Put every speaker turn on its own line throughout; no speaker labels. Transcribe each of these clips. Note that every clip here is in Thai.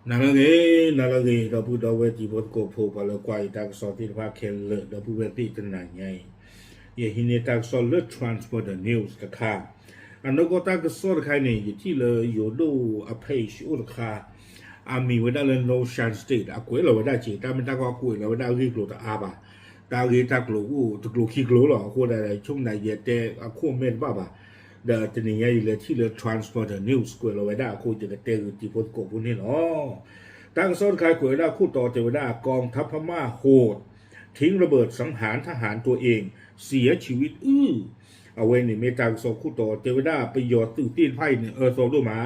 nalage da bu da we di bot ko pho pa lo kwai tak so ti ba khen le da bu we ti tan na nyai ye hine tak so le transport the news ka kha an ko tak so khai ne yi ti le yo do a page u kha a mi we da le no shan state a kwe lo we da chi ta ma ta ko kwe lo we da ri lo ta a ba ta ri tak lo u tu lo ki lo lo ko da chung na ye te a ko men ba baเดตนี่ยัยเลยที่เลย transporter news กวยเราไว้ได้คู่จะเตอที่พดกบพวกนี้เนาะตั้งโซนขายกวยได้คู่ต่อเทวดากองทัพพม่าโหดทิ้งระเบิดสังหารทหารตัวเองเสียชีวิตเอาไว้นี่เมตังโซคู่ต่อเทวดาไปหยอดตื่นตีนไพ่เนี่ยโซดูหมา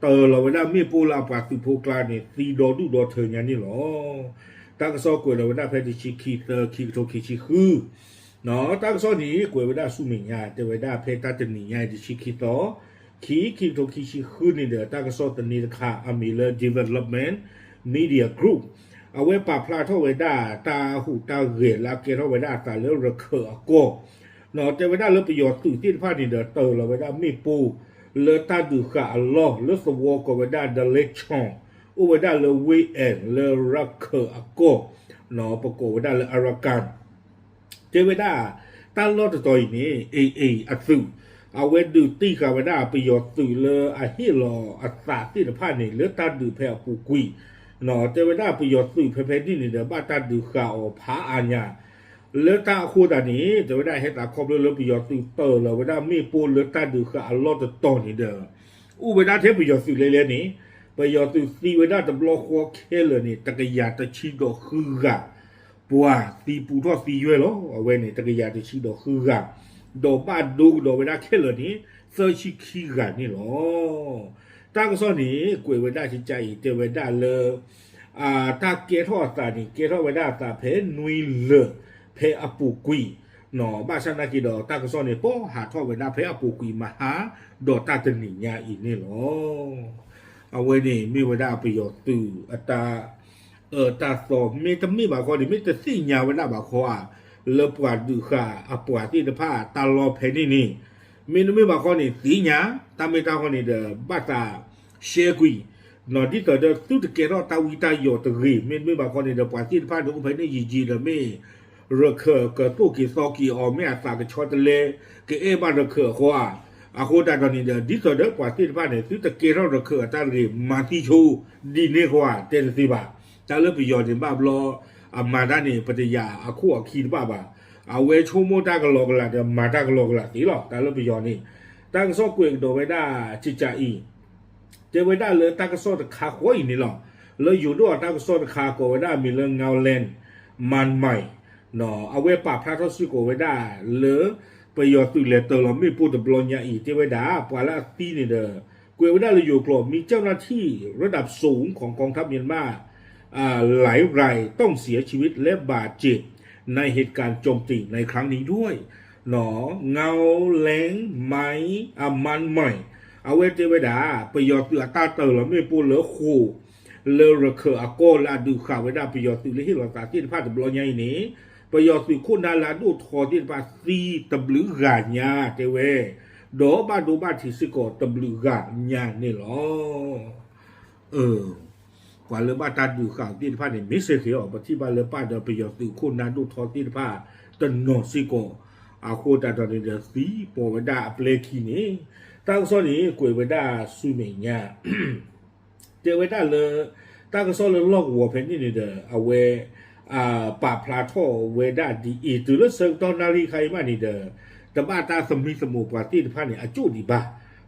เตอเราไว้ได้เมียปูลาปาติโพกลาเนี่ยตีดอดูดอเธออย่างนี้หรอตั้งโซกวยเราไว้ได้แพทย์ชิคีเตอร์คีโตคีชิคือเนาะตั้งโซนี้กวยไว้ได้สุมิญญาเทวดาเพตัตนิญาดิชิคิโตคีโตคีชิคือนี่เด้อตั้งโซตนี้ค่ะอามิเลอร์ development media group เอาไว้ปราบพลาดเท่าไว้ได้ตาหูตาเกลลาเกเท่าไว้ได้ตาเลือระเคอโกเนาะเทวดาเลือประโยชน์ตื่นที่พลาดนี่เด้อเตอเราไว้ได้มีปูเลือตาดูค่ะอัลลอฮ์เลือสวอก็ไว้ได้เดเล็กช่องอุไว้ได้เลือวีเอ็นเลือระเคอโกเนาะประกอบไว้ได้เลืออารากันเทวดาตลอดตัวนี้อัศเอาไว้ดูตีกาวดาประโยชน์สื่อเลยฮิโลอัศที่ในภาคนี้เลือตาดูแพร่ปูกุยเนาะเทวดาประโยชน์สื่อเพที่นี่เดี๋ยวบ้าตาดูข่าวผาอัญญาเลือตาคู่ตานี้เทวดาให้ตาครบเลือประโยชน์สื่อเตอร์เลยเวลามีปูเลือตาดูข่าวลอดตัวนี้เด้อเวลาเทประโยชน์สื่อเลยนี้ประโยชน์สื่อสีเวลาตะบล็อกหัวเคเลยนี่ตะกี้ยาตะชีดอกคือกันปัวตีปูทอดตีเยอะหรอเอาไว้เนี่ยตะกี้ยาตะชีดอกคือกันดอกบ้านดูดอกเวลาเคเลยนี้เซอร์ชิคีกันนี่หรอตั้งส่วนนี้กวยเวลาชิใจเทวดาเลยถ้าเกทอตานี่เกทอไว้ได้ตาเพนุยเลเพอปูกุยหนอบ้าชนากีดอตากระซอนเนี่ยป้อหาทอไว้ได้เพอปูกุยมาหาดอตาตนิญาอีนี่หรอเอาไว้นี่มีไว้ได้ประโยชน์ตื่อตาตาสอบมีทั้งมีบางคนนี่มีแต่สิ่งยาไว้ได้บางคนเลปวดดูค่ะปวดที่ผ้าตาลอเพนี่มีบางคนนี่สีหยาตาไม่ตาคนนี่เดบ้าตาเชกุยนอที่ต่อเดือตุตเกลตาวิตาโยตรีไม่บางคนเนี่ยปวดที่ผ้าดูไปในยีจีเดไม่เรือเคอเกิดตู้กี่ซอกี่ออไม่อาสากระชอตเลกบ้านเรือเคอขวาโคดาตอนนี้เดที่ต่อเดือปวดที่ผ้าเนี่ยตุตเกลเรือเคอตารีมาที่ชูดีเนขวาเตนสิบาตาเลือประโยชน์ในบ้านรอมาด้านนี้ปฏิยาคู่ขีดบ้าเอาเวชโมตากลอกละเดมาตากลอกละตีหรอกตาเลือประโยชน์นี่ตั้งซอกเกวงโดไว้ได้จิจาอีเจไว้ได้เลยตากระโซดคาโคอีนี่หรอเลยอยู่ด้วยตากระโซดคาโกไว้ได้มีเรื่องเงาเลนมันใหม่เนาะเอาไว้ปราบพระทศโกไว้ได้เลยประโยชน์ตุเลเตอร์เราไม่พูดแต่บลอนยาอีเจไว้ได้ปวาละตีนี่เด้อเกวไว้ได้เลยอยู่กลบมีเจ้าหน้าที่ระดับสูงของกองทัพเมียนมาหลายรายต้องเสียชีวิตและบาดเจ็บในเหตุการณ์โจมตีในครั้งนี้ด้วยหนอเงาแหลงไม้มันใหม่เอาไว้เจไว้ดาประโยชน์ตัวตาเตอร์เราไม่พูดเหลือคู่เลอระเคอโกลาดูข่าวไว้ได้ประโยชน์ตัวที่เราตาที่พาดบลอนใหญ่นี้ประโยชน์ตัวคุณนาลาดูทอที่พาซีตบลือกาญาเจเวโดบ้าดูบ้าที่สิโกตบลือกาญานี่หรอกว่าเรือบ้านตาดูข่าวที่ผ้าเนี่ยมิเศษเขียวปฏิบัติเรือป้าเดินไปยอดตื่นคนนั้นดูทอที่ผ้าจนนอนซิโกโคตรตอนนี้เดือดสีปวดดาเปลคีนี่ตั้งโซนี้กวยเวดาสุเมียเจเวดาเลยตั้งโซเลยลอกหัวเพนนี่เด้อเอาไว้ป่าพลาท่อเวดาดีอีตื่นแล้วเซิงตอนนาฬิกามานี่เด้อแต่บ้าตาสมีสมุปาที่ผ้าเนี่ยอาจูดีบ้า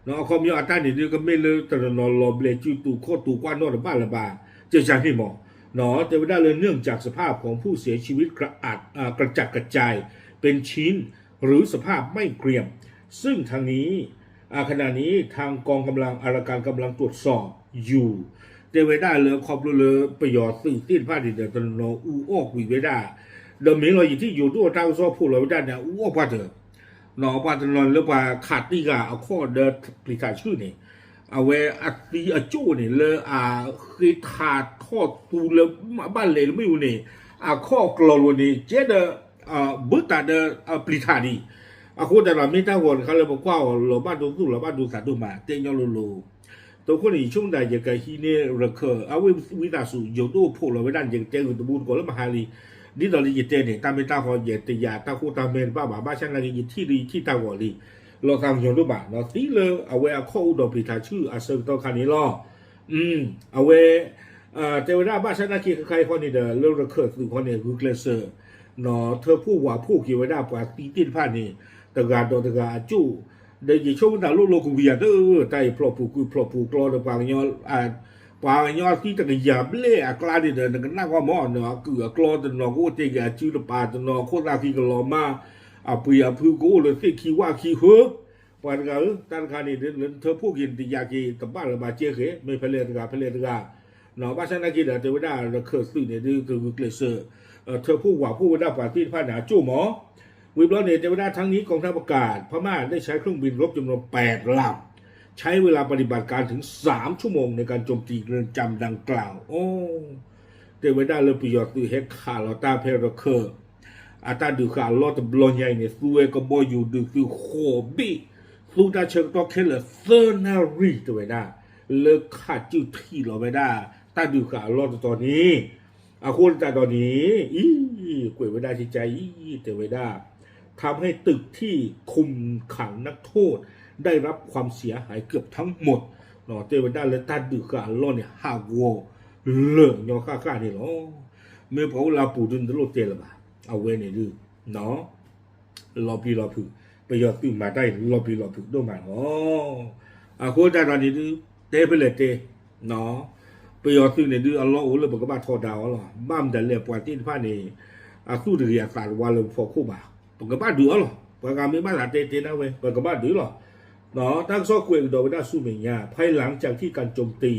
เนาะความยาวตาเนี่ยก็ไม่เลยตอนนอนรอเบลจูตูโคตูกว้านนอนบ้าละบ้าเจ้าชายที่หมอเนาะแต่ไม่ได้เลยเนื่องจากสภาพของผู้เสียชีวิตกระจัดกระจายเป็นชิ้นหรือสภาพไม่เกรียมซึ่งทางนี้ขณะนี้ทางกองกำลังอาราการกำลังตรวจสอบอยู่แต่ไม่ได้เลยความรู้เลยประโยชน์สื่อที่ผ้าดินเดอร์ตนออูออกวิเวดาเดิมนี้เราอยู่ที่อยู่ด้วยเจ้าซอพูดเราไม่ได้เนี่ยอูออกว่าเถอะเนาะว่าตนนหรือว่าขาดตีกาเอาข้อเดินปริกาชื่อนี่เอาไว้อัตีจูนี่เลยคือขาดข้อตูเลยบ้านเลยไม่อยู่นี่ข้อกลอลนี่เจเดบุตรเดปริธานีคนแต่เราไม่ตั้งคนเขาเลยบอกว่าเราบ้านดูสู้เราบ้านดูสัตว์ดูมาเตียงยอลู ตัวคนนี้ช่วงใดจะกับฮีเนรเคอเอาวิตาสุอยู่ตู้พวกเราไว้ด้านยังเจอตัวบุญก่อนแล้วมาหาลีนี่ตอนนี้จะเจอเนี่ยตามไม่ตาพอเยติยาตาคูตาเมนป้าบ้าช่างอะไรที่ดีที่ตาวอลีเราทำอย่างรูปแบบเราตีเลยเอาไว้เอาข้ออุดมพิธาชื่ออาเซอร์ตัวคันนี้ล่อเอาไว้เทวดาบ้าช่างนักขี่ใครคนนี้เด้อเรื่องรเคอคือคนนี้คือเกลเซอร์เนาะเธอผู้ว่าผู้ขี่ไว้ได้กว่าตีตินผ้านี่ตะการโดนตะการจู่เดี๋ยวช่วงนั้นลูกกูเบียดใจพลอผูกรอตะปางยอปางยอที่ตะกี้ยาเบล่กลาดิเดินกันนั่งว่าหม้อเนาะคือกลอตะนอกูเตะชื่อตะปาตะนอโคตรที่กลอมาปุยพูกูเลยที่ขี้ว่าขี้เหือปานกันตั้งคันนี้เธอผู้กินติยากีตะบ้านละมาเจ๊เขไม่เพลินตะเนาะบ้านฉันนักกีฬาเทวดาเราเคยสื่อเนี่ยคือเกลเซอร์เธอผู้ว่าผู้ได้ปาที่ผ้าหนาจู่หมอวิบล้อเนี่ยเทวดาทั้งนี้กองทัพอากาศพม่าได้ใช้เครื่องบินรบจำนวน8 ลำใช้เวลาปฏิบัติการถึง3 ชั่วโมงในการโจมตีเรือนจำดังกล่าวโอ้เทวดาเลยประโยชน์คือเฮกขาลอตาเพรเคอร์อาตาดูขาลอตบลอนใหญ่เนี่ยสู้เอก็บอยอยู่ดูคือโคบีสู้ตาเชิงต้องแค่เลยเซอร์นารีเทวดาเลิกขาดจิ้วที่เราไม่ได้ตาดูขาลอตตอนนี้คนแต่ตอนนี้กวยเวดาที่ใจเทวดาทำให้ตึกที่คุมขังนักโทษได้รับความเสียหายเกือบทั้งหมดเนาะเทวดาเลยตาดูขาลอเนี่ยหาวัวเลิกยอค่านี่เนาะเมื่อพอเราปูดินตลอดเจริญบ่าเอาไว้ในดื้อเนาะรอพี่รอผือไปยอดตื่นมาได้รอพี่รอผือด้วยมาคนแต่ตอนนี้ดื้อเตะไปเลยเตะเนาะไปยอดตื่นในดื้ออัลลอฮ์โอ้เลยบอกว่าทอดาวอัลลอฮ์บ้ามแต่เรียกปวดที่ผ้านี่สู้ดื้อยากสารวันเลยพอคู่บ่าบอกว่าดื้อหรอประการไม่มาหลาเตะนะเว้ยบอกว่าดื้อหรอเนาะทั้งซอกเกวียนโดยไม่ได้สู้เมียภายหลังจากที่การโจมตี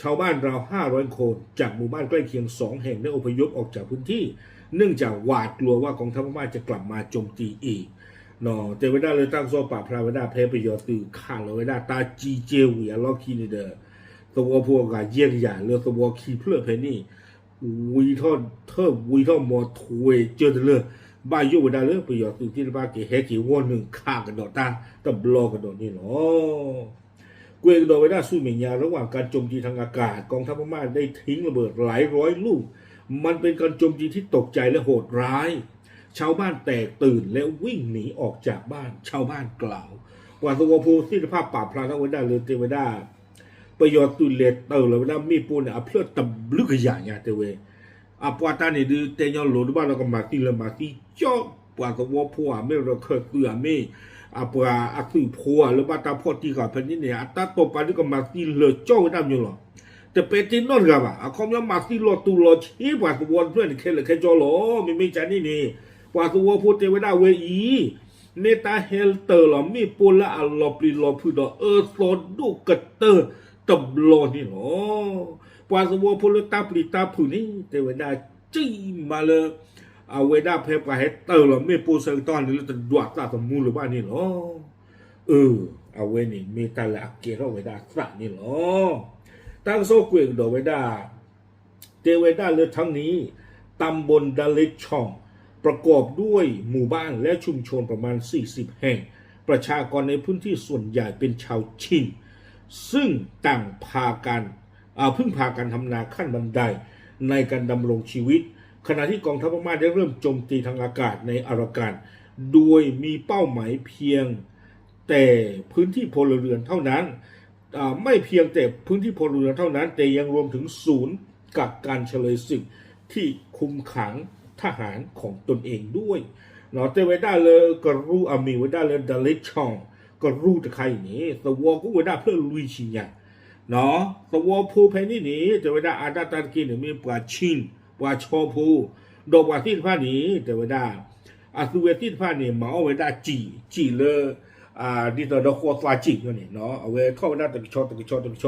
ชาวบ้านราว500 คนจากหมู่บ้านใกล้เคียง2 แห่งได้อพยพออกจากพื้นที่เนื่องจากหวาดกลัวว่ากองทัพพม่าจะกลับมาโจมตีอีกเนาะเทวดาเลยตั้งโซปาพระเวดาเพไปยอตือข่าเราเวดาตาจีเจวีอล็อกคีนี่เด้อตัวพวกเยี่ยยาเรือตัวคีเพื่อเพนี่วีท่อวีท่อมอถวยเจอเลยบ้ายุเวดาเลยไปยอตือที่บ้านเกเฮกิวนึงข้ากันดอตาตะบลอกันดอนี่เนาะเกวกดอเวดาสู้เมียระหว่างการโจมตีทางอากาศกองทัพพม่าได้ทิ้งระเบิดหลายร้อยลูกมันเป็นการโจมตีที่ตกใจและโหดร้ายชาวบ้านแตกตื่นและวิ่งหนีออกจากบ้านชาวบ้านกล่าวว่าตัวผู้ที่ภาพป่าพลาทั้งวันได้เลยเทวดาประโยชน์ตุเลตเตอร์เลยว่ามีปูนเพื่อตบลึกอย่างเงี้ยเทวปวดตาเนี่ยดูเตยอนหลุดบ้านเราก็มาตีเลยมาตีจ่อปวดตัวผู้ไม่เราเคยเตือนไม่ปวดคือผัวหรือว่าตาพ่อที่ก่อนพันนี้เนี่ยตาตบไปนี่ก็มาตีเลยจ่อได้อยู่หรอแต่เป็นที่นอนกันป่ะเขาไม่มาตีรถตูรถชี้ปวดตัวเพื่อนแค่จ่อหรอไม่ใจนี่ปวดตัวพูดเทวดาเวอีเนตาเฮลเตอร์หรอมีปูละอัลลอปลีลอพูดโซดูกัตเตอร์ตบลอนี่หรอปวดตัวพูดตาปลีตาผู้นี้เทวดาจี้มาเลยเอาเวดาเพปกับเฮเตอร์หรอมีปูเซงตอนนี้เราจะดวกตาสมูลหรือว่านี่หรอเอาเวนี่มีตาละเกลเวดาสักนี่หรอตั้งโซเกวกดอเวดาเทวดาเลยทั้งนี้ตำบลดาลิช่องประกอบด้วยหมู่บ้านและชุมชนประมาณ40 แห่งประชากรในพื้นที่ส่วนใหญ่เป็นชาวชินซึ่งต่างพึ่งพากันทำนาขั้นบันไดในการดำรงชีวิตขณะที่กองทัพพม่าได้เริ่มโจมตีทางอากาศในอารากันโดยมีเป้าหมายเพียงแต่พื้นที่พลเรือนเท่านั้นไม่เพียงแต่พื้นที่พลเรือนเท่านั้นแต่ยังรวมถึงศูนย์กักกันเฉลยศึกที่คุมขังทหารของตนเองด้วยเนาะแต่ไว้ได้เลยก็รู้มีไว้ได้เลยดาลิช่องก็รู้แต่ใครนี่สวอก็ไว้ได้เพื่อลุยชิญญาเนาะสวอผู้แพ้นี่แต่ไว้ได้อาดาตากินมีปวาชินปวาชอผู้ดอกว่าที่ผ้านี้แต่ไว้ได้สุเวที่ผ้านี่มาเอาไว้ได้จีเลยดิตอดอกวาจิเนี่ยเนาะเอาไว้เข้าได้ตะกิช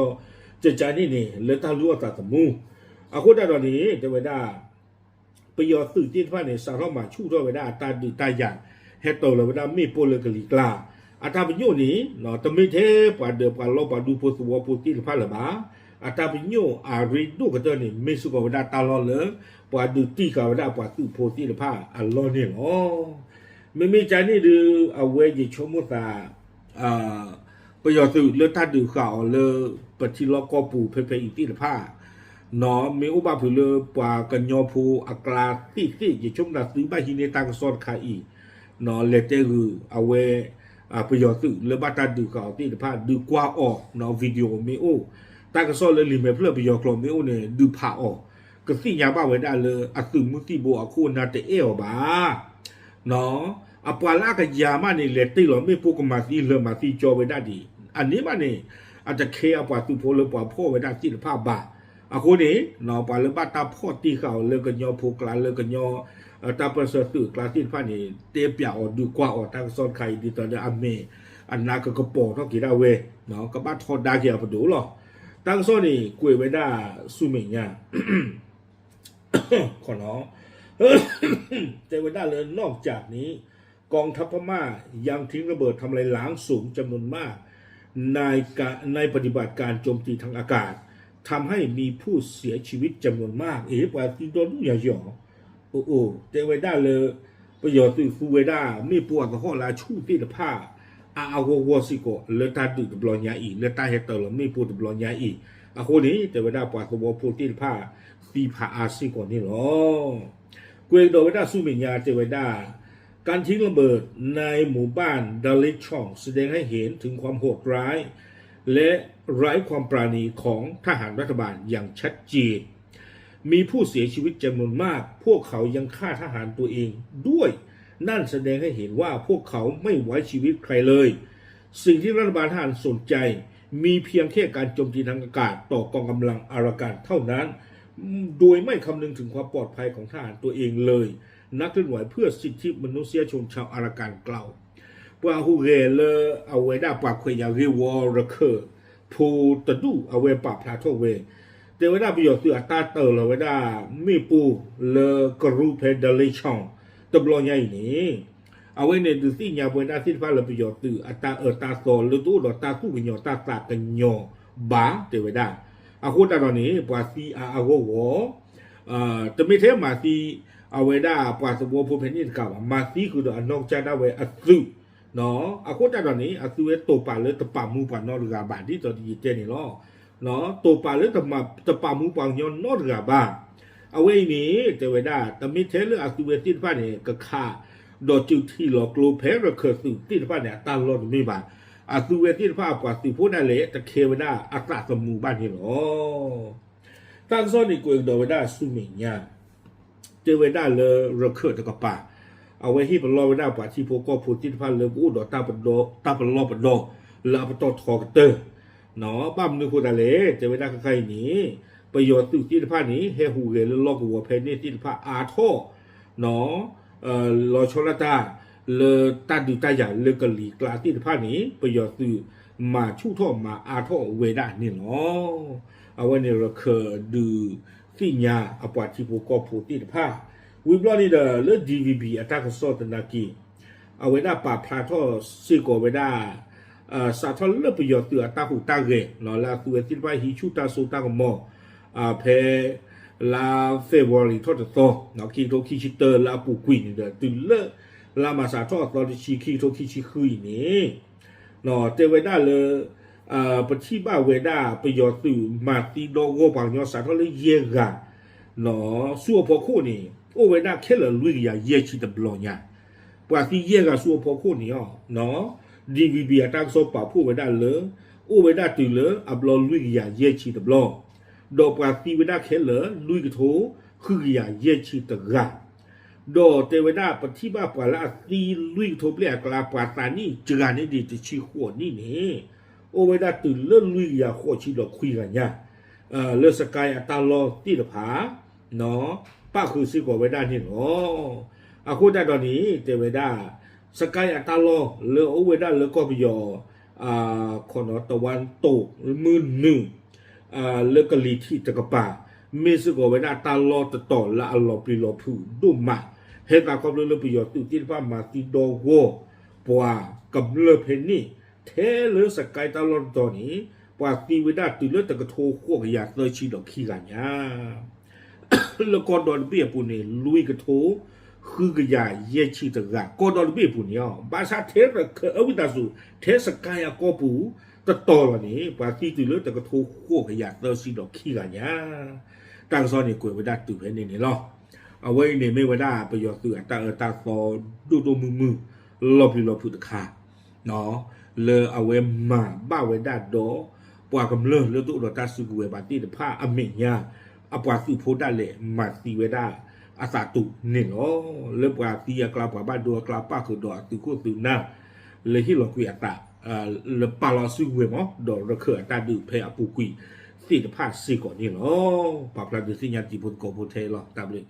อจะใจนี่เลยถ้ารู้ว่าตาสมูคนได้ตอนนี้แต่ไว้ได้ประโยชน์สื่อที่ว่าในสารมาชู้ด้วยเวลาตาดื้อตาอย่างเฮตโตเลยเวลามีโปเลกลีกลาตาเป็นโยนี้เนาะแต่ไม่เทปาเดือบปาลบปาดูโพสวอโพติลพาละมาตาเป็นโยรีดูกันตัวนี้ไม่สุกเวลาตาลอเลยปาดูตีกับเวลาปาดูโพติลพาอัลลอฮ์เนี่ยไม่ใจนี่ดูเอาไว้ยิชมุตา ประโยชน์สุดเลือดท่าดูข่าวเลือปฏิลกอปูเพเพอีกที่ละผ้าเนาะมีอุบาผือเลือปว่ากันยอภูอักลาที่จะชมดัซื้อบ้านฮินเนตังซอนคาอีเนาะเลเตอร์เอาไว้ประโยชน์สุดเลือบ้านท่าดูข่าวที่ละผ้าดูกว่าออกเนาะวิดีโอมีโอตังซอนเลยลิมเพื่อประโยชน์กลมมีโอเนี่ยดูผ่าออกก็สิ่งยาบ้าไว้ได้เลยอัศมุติโบอาคูนาเตเอลบ้าเนาะอปวาลากยามาเนี่ยเลเตอร์เราไม่พูดกันมาสิเลือมาสิจอไว้ได้ดีอันนี้มาเนี่ยอาจจะเคลียร์ปว่าตุโพเลยปว่าพ่อไว้ได้ที่ละผ้าบ้าอะคนนี้เนาะปว่าเลยบ้าตาพ่อตีเขาเลิกกันยอโพกลาเลิกกันยอตาประเสริฐตื่นกลาที่ผ้านี่เตะเปียอดูกว่าออกทางซ้อนไข่ดีตอนเดียอเมอันนาก็กระโปงเท่ากี่ดาวเวเนาะก็บ้าทอดดาเกียร์ประดูหรอตั้งซ้อนนี่กุยไว้ได้สู้เหม่งเนี่ยขอน้องเจไว้ได้เลยนอกจากนี้กองทัพพม่ายังทิ้งระเบิดทำลายล้างสูงจำนวนมากในปฏิบัติการโจมตีทางอากาศทำให้มีผู้เสียชีวิตจำนวนมากปว่าที่โดนอย่าหยอโอ้เจไว้ได้เลยประโยชน์สื่อฟูไว้ได้ไม่ปวดกับข้อลาชูที่ละผ้าเอาวัวสิโกเลตาดูดบลอนยาอีเลตาเฮตเตอร์ไม่ปวดบลอนยาอีคนนี้เจไว้ได้ปวดกับวัวพูดที่ละผ้าตีผ้าอาซิโกนี่หรอเกวโดไว้ได้สู้เมียเจไว้ได้การทิ้งระเบิดในหมู่บ้านดาลิช่องแสดงให้เห็นถึงความโหดร้ายและไร้ความปราณีของทหารรัฐบาลอย่างชัดเจนมีผู้เสียชีวิตจำนวนมากพวกเขายังฆ่าทหารตัวเองด้วยนั่นแสดงให้เห็นว่าพวกเขาไม่ไว้ชีวิตใครเลยสิ่งที่รัฐบาลทหารสนใจมีเพียงแค่การโจมตีทางอากาศต่อกองกำลังอารากันเท่านั้นโดยไม่คำนึงถึงความปลอดภัยของทหารตัวเองเลยนักเคลื่อนไหวเพื่อสิทธิมนุษยชนชาวอารากันกล่าวว่าฮูเรเลเอาไว้ได้ปากเคยยารีวอร์เคอร์พูตดูเอาไว้ปากพลาโทเวแต่ว่าได้ประโยชน์คืออัตราเตอร์เราไว้ได้มีปูเลกรูเพดเลช่องตบลอยใหญ่นี้เอาไว้ในดูสิยาไว้ได้ที่ฟ้าเราประโยชน์คืออัตราตาโซหรือตู้ดอกตาคู่กันยอตาตากันยอบาแต่ไว้ได้อาคุณตอนนี้ปาซีอาโกวจะไม่เท่มาซีเอาไว้ได้ปาสบัวพูเพนิสกับมาซีคือดอกนอกจากได้ไว้อัศวิเนาะอาคุณตอนนี้อัศวิตัวป่าเลยตะป่ามูป่านอหรือบาทที่ตัวดีเจนี่ล้อเนาะตัวป่าเลยตะป่ามูป่ายอนนอหรือบาเอาไว้นี้จะไว้ได้แต่ไม่เท่เลยอัศวิที่ฟ้าเนี่ยก็ฆ่าดอกจิวที่หลอกลูเพรเคอร์สุที่ฟ้าเนี่ยตาลอดไม่บาอาสุเวที่ฟ้ากว่าสิพูดได้เลยแต่เคเวด้าอัตราสมูบ้านที่หรอตั้งซ้อนอีกกูเองโดยเวด้าสุเมียเจเวด้าเลยระเคอร์ตะกป่าเอาไว้ที่ปลอเวด้าป่าที่พวกก็พูดที่ฟ้าเลยกูดอตาปดตาปลอปดลาปตอทอกเตอร์เนาะบ้ามนึกพูดได้เลยเจเวด้าใครนี้ประโยชน์สุที่ฟ้านี้เฮฮูเกลลอกหัวเพนนี่ที่ฟ้าอาโทเนาะลอชลตาเลตัดดูตาอย่างเลกลีกลาที่ผ้านี้ประโยชน์คือมาชู่ท่อมาอาท่อเวดานี่เนาะเอาไว้ในระเคอดูที่ยาอปาชิโปกอพูที่ผ้าวิบลอนี่เด้อเลดีวีบีอัตราคสอตนากีเอาไว้ได้ป่าพลาท่อซีโกเวดาสาทอเลประโยชน์ตัวตาหูตาเกเนาะแล้วตัวที่ว่าฮิชูตาสูตากมอเพลาเฟบรุรีทอดต่อเนาะคีโตคิชิเตอร์ลาปูกุยนี่เด้อตุเลลามาสาทอตอนที่ชีคีโตคิชิคุยนี่เนาะเตเวด้าเลยปฏิบัติเวด้าประโยชน์สื่อมาตีโดโกปังยอสาทอเลยเยกะเนาะสัวพอคู่นี่โอเวด้าแค่ละลุยยาเยชิตบลอญาปาที่เยกะสัวพอคู่นี่อ๋อเนาะดีวีบีตักโซปาผู้เวด้าเลยโอเวด้าตุเลยอับลอลุยยาเยชิตบลอดอกปาตีเวด้าแค่ละลุยกะโถคือยาเยชิตกะโดเตเวดาปฏิบัติปลาตีลุยทบเลียกลาปาตานี่จงานนี้ดีจะชีหัวนี่นี่โอเวดาตื่นเลื่อนลุยยาหัวชีดอกคุยกันเนี่ยเลือสกายอัตลอตีละผาเนาะป้าคือซิโกเวดานี่เนาะอาคูได้ตอนนี้เตเวดาสกายอัตลอเลือโอเวดาเลือก็ไปยอคนตะวันตกมือหนึ่งเลือกลีที่ตะกป่ามีซิโกเวดาตาลอต่อละอลอปลีลอผูดุมาเหตุการณ์ความเลื่อนประโยชน์ตุที่ว่ามาติโดโวปัวกับเลือเพนนี่เทเลือสกายตลอดตอนนี้ปัวตีวิดาตุเลือตะกโทโคกอยากเลยชีดอกขี้กันยาแล้วก็ดอนเบี้ยปูนี่ลุยกระโถค คือกะยาเยชิตะกะกอดอลเบปุญญาบาซาเทระเคอวิตาสุเทสกายากอปูตะตอลนี่ปาติตุเลตะกะโทโคกะยาตอสิดอกขี้กะญาตังซอนี่กวยเวดาตุเพนี่ลอเอาไว้นี่ไม่เวดาประโยชน์ตัวตาซอดูมือลอพุตะคาเนาะเลอเอาไว้มาบ้าเวดาดอปว่ากำเลิศแล้วตุดตาสุกเวบาติตะพาอเมญาอปว่าสุโพดาเลมาติเวดาอาสาตุนี่เนาะเริ่มว่าตีกลาปบ้านดัวกลาป้าคือดอกตุกุตุนาเลยที่เราคุยอัตตาเลปาลาซุเวมอดอกระเคอตาดูเพอปูกุยสิทธิภาพสิก่อนนี่เนาะปาปลาดูสิญาติบุญโกโพเทลอตามเลย